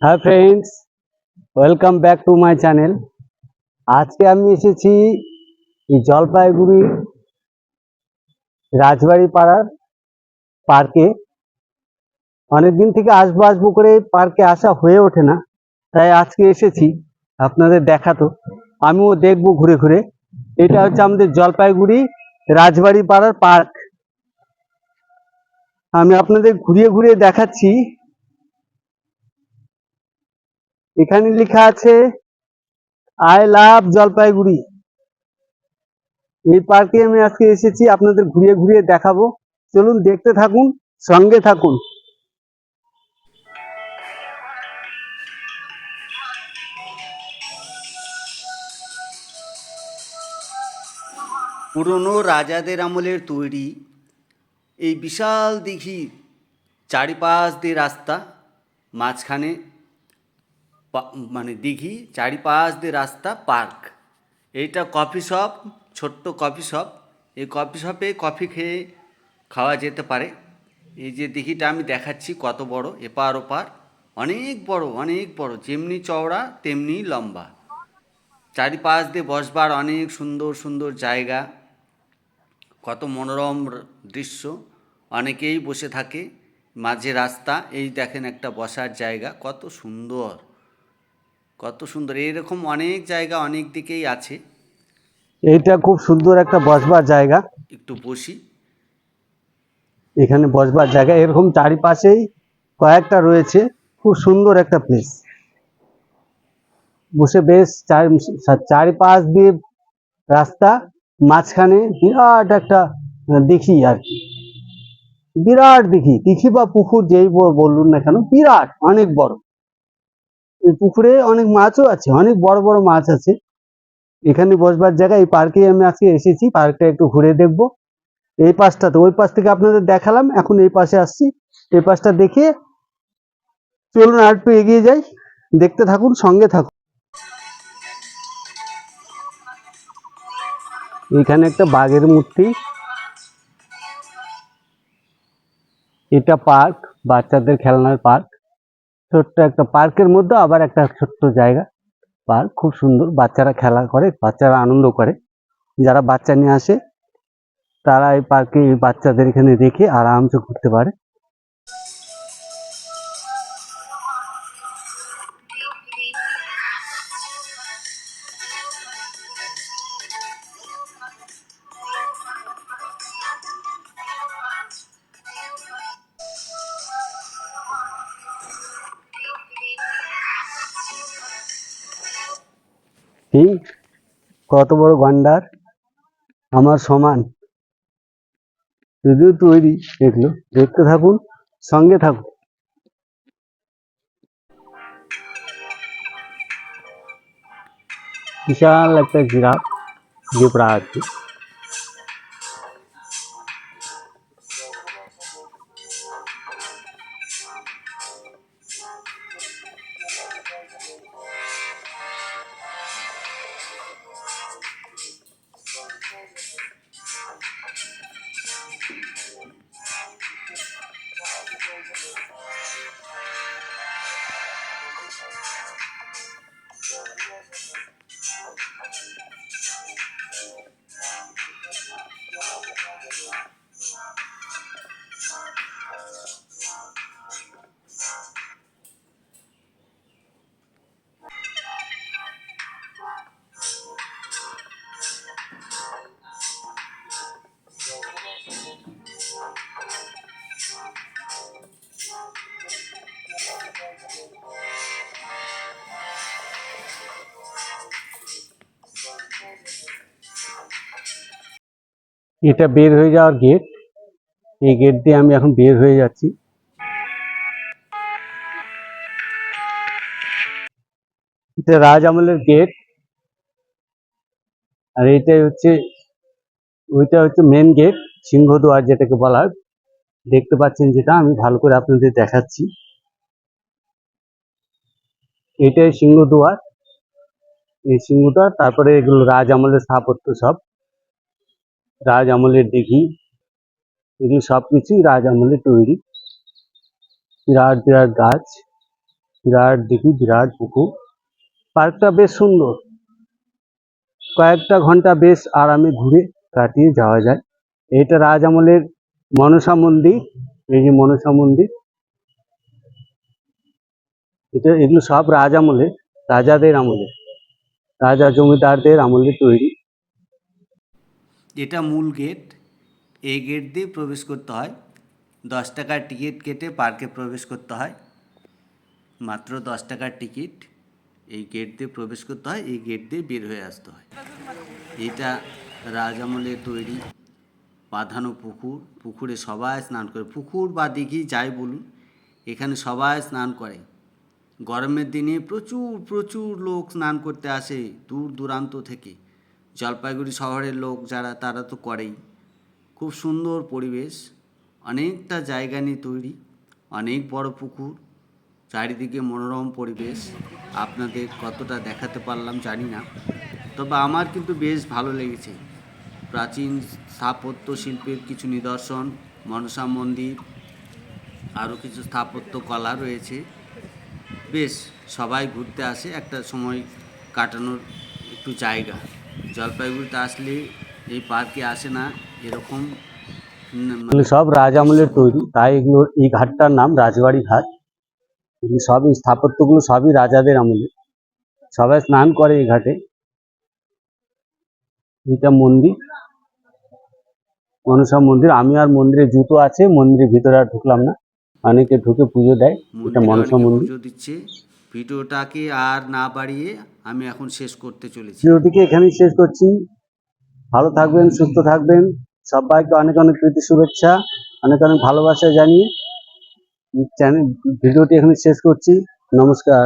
Hi friends, welcome back to my channel. আজকে আমি এসেছি এই জলপাইগুড়ি রাজবাড়ি পাড়ার পার্কে। অনেকদিন থেকে আসবো আসবো করে পার্কে আসা হয়ে ওঠে না, তাই আজকে এসেছি আপনাদের দেখাতো, আমিও দেখবো ঘুরে ঘুরে। এটা হচ্ছে আমাদের জলপাইগুড়ি রাজবাড়ি পাড়ার পার্ক। আমি আপনাদের ঘুরিয়ে ঘুরিয়ে দেখাচ্ছি। এখানে লেখা আছে আই লাভ জলপাইগুড়ি। এই পার্কে আমি আজকে এসেছি, আপনাদের ঘুরিয়ে ঘুরিয়ে দেখাবো। চলুন দেখতে থাকুন, সঙ্গে থাকুন। পুরনো রাজাদের আমলের তৈরি এই বিশাল দিঘি, চারিপাশ দিয়ে রাস্তা, মাঝখানে মানে দিঘি, চারিপাশ দিয়ে রাস্তা, পার্ক। এইটা কফি শপ, ছোট্ট কফি শপ। এই কফি শপে কফি খেয়ে খাওয়া যেতে পারে। এই যে দিঘিটা আমি দেখাচ্ছি কত বড়, এপার ওপার অনেক বড়, অনেক বড়, যেমনি চওড়া তেমনি লম্বা। চারিপাশ দিয়ে বসবার অনেক সুন্দর সুন্দর জায়গা, কত মনোরম দৃশ্য। অনেকেই বসে থাকে, মাঝে রাস্তা, এই দেখেন একটা বসার জায়গা, কত সুন্দর, কত সুন্দর। এইরকম অনেক জায়গা অনেক দিকেই আছে। এইটা খুব সুন্দর একটা বসবার জায়গা। একটু বসি। এখানে বসবার জায়গা এরকম চারিপাশেই কয়েকটা রয়েছে। খুব সুন্দর একটা প্লেস। বসে বেশ চারিপাশ দিয়ে রাস্তা, মাঝখানে বিরাট একটা দিঘি আর কি। বিরাট দিঘি, দিঘি বা পুকুর যেই বলুন না কেন, বিরাট অনেক বড়। এই পুকুরে অনেক মাছও আছে, অনেক বড় বড় মাছ আছে। এখানে বসবার জায়গা। এই পার্কে আমি আজকে এসেছি, পার্কটা একটু ঘুরে দেখবো। এই পাশটাতে, ওই পাশ থেকে আপনাদের দেখালাম, এখন এই পাশে আসছি। এই পাশটা দেখে চলুন আর একটু এগিয়ে যাই, দেখতে থাকুন, সঙ্গে থাকুন। এখানে একটা বাঘের মূর্তি। এটা পার্ক, বাচ্চাদের খেলনার পার্ক। ছোট্ট একটা পার্কের মধ্যে আবার একটা ছোট্ট জায়গা। পার্ক খুব সুন্দর, বাচ্চারা খেলা করে, বাচ্চারা আনন্দ করে। যারা বাচ্চা নিয়ে আসে তারা এই পার্কে বাচ্চাদের এখানে রেখে আরামসে ঘুরতে পারে। এই কত বড় গন্ডার, আমার সমান, যদিও তৈরি। এগুলো দেখতে থাকুন, সঙ্গে থাকুন। বিশাল একটা জিরাফ, জেব্রা আর কি। এটা বের হয়ে যাওয়ার গেট। এই গেট দিয়ে আমি এখন বের হয়ে যাচ্ছি। এটা রাজ আমলের গেট। আর এইটাই হচ্ছে, ওইটা হচ্ছে মেন গেট, সিংহদুয়ার যেটাকে বলা হয়। দেখতে পাচ্ছেন যেটা, আমি ভালো করে আপনাদের দেখাচ্ছি। এটাই সিংহদুয়ার। এই সিংহদুয়ার, তারপরে এগুলো রাজ আমলের স্থাপত্য সব। রাজ আমলের দিঘি, এগুলো সবকিছুই রাজ আমলের তৈরি। বিরাট বিরাট গাছ, বিরাট দিঘি, বিরাট পুকুর। পার্কটা বেশ সুন্দর, কয়েকটা ঘন্টা বেশ আরামে ঘুরে কাটিয়ে যাওয়া যায়। এটা রাজ আমলের মনসা মন্দির, এই যে মনসা মন্দির, এগুলো সব রাজ আমলে, রাজাদের আমলে, রাজা জমিদারদের আমলে তৈরি। এটা মূল গেট। এই গেট দিয়ে প্রবেশ করতে হয়। 10 টাকার টিকিট কেটে পার্কে প্রবেশ করতে হয়। মাত্র 10 টাকার টিকিট। এই গেট দিয়ে প্রবেশ করতে হয়, এই গেট দিয়ে বের হয়ে আসতে হয়। এটা রাজ আমলে তৈরি বাঁধানো পুকুর। পুকুরে সবাই স্নান করে, পুকুর বা দিঘি যাই বলুন, এখানে সবাই স্নান করে। গরমের দিনে প্রচুর প্রচুর লোক স্নান করতে আসে দূর দূরান্ত থেকে। জলপাইগুড়ি শহরের লোক যারা, তারা তো করেই। খুব সুন্দর পরিবেশ, অনেকটা জায়গা নিয়ে তৈরি, অনেক বড় পুকুর, চারিদিকে মনোরম পরিবেশ। আপনাদের কতটা দেখাতে পারলাম জানি না, তবে আমার কিন্তু বেশ ভালো লেগেছে। প্রাচীন স্থাপত্য শিল্পের কিছু নিদর্শন, মনসা মন্দির, আরও কিছু স্থাপত্য কলা রয়েছে। বেশ সবাই ঘুরতে আসে, একটা সময় কাটানোর একটু জায়গা। জলপাইগুড়িতে আসলে এই পার্কে আসে না এরকম এগুলো সব রাজ আমলের তৈরি, তাই এগুলো, এই ঘাটটার নাম রাজবাড়ি ঘাট। এগুলো সবই স্থাপত্যগুলো সবই রাজাদের আমলে, সবাই স্নান করে এই ঘাটে। এটা মন্দির, মনসা মন্দির। আমি আর মন্দিরে জুতো আছে, মন্দিরের ভিতরে আর ঢুকলাম না, অনেকে ঢুকে পুজো দেয়। এটা মন্দিরে মনসা অনেকে মন্দির। পুজো দিচ্ছে। ভিডিওটাকে আর না বাড়িয়ে আমি এখন শেষ করতে চলেছি। ভিডিওটিকে এখানেই শেষ করছি। ভালো থাকবেন, সুস্থ থাকবেন, সবাইকে অনেক অনেক প্রীতি শুভেচ্ছা, অনেক অনেক ভালোবাসা জানিয়ে চ্যানেল ভিডিওটি এখানে শেষ করছি। নমস্কার।